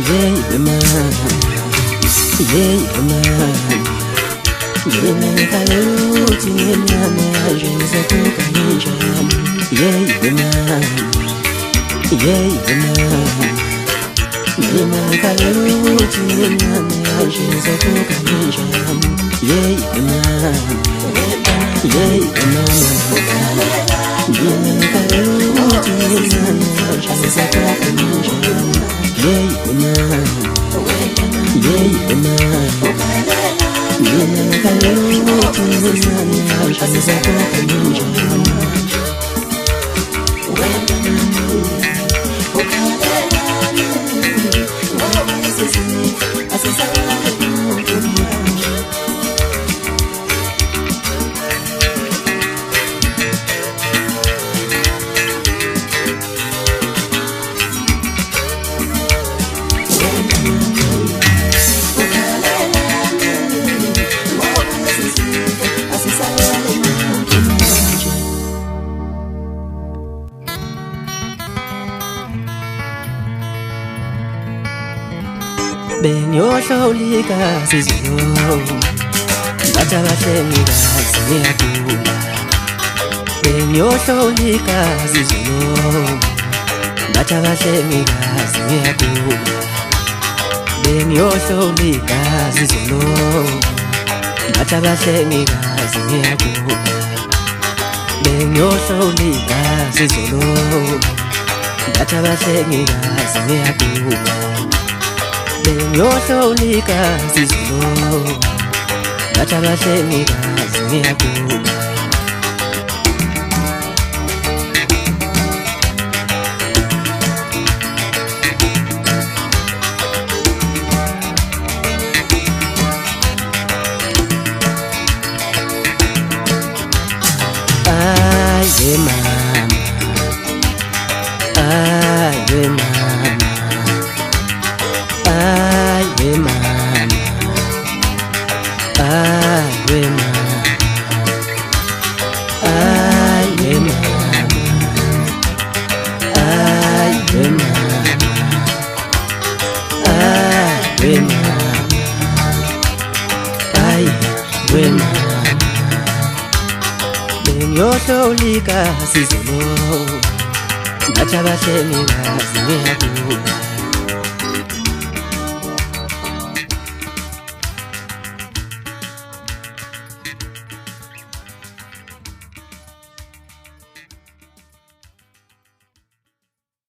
yeah, man, yeah, man. Yena kaluti nyama jenza kukanisha. Yeah, man, yeah, man. Yena kaluti nyama jenza kukanisha. Yeah, man, yeah, man. Yena kaluti nyama jenza kukanisha. Yeah, man, yeah, man. Yena kaluti nyama jenza kukanisha. Benyo shaulika sizolo Batabashemika zimiyakula Benyo shaulika sizolo Batabashemika zimiyakula Benyo shaulika sizolo Batabashemika zimiyakula Benyo shaulika sizolo Batabashemika zimiyakula Benyosolika zizolo Batabashemika zimiyakula Aye mama, aye mama, aye mama, aye mama, aye mama, aye mama, aye mama, aye mama. Benyosolika sizolo Batabashemika zimiyakula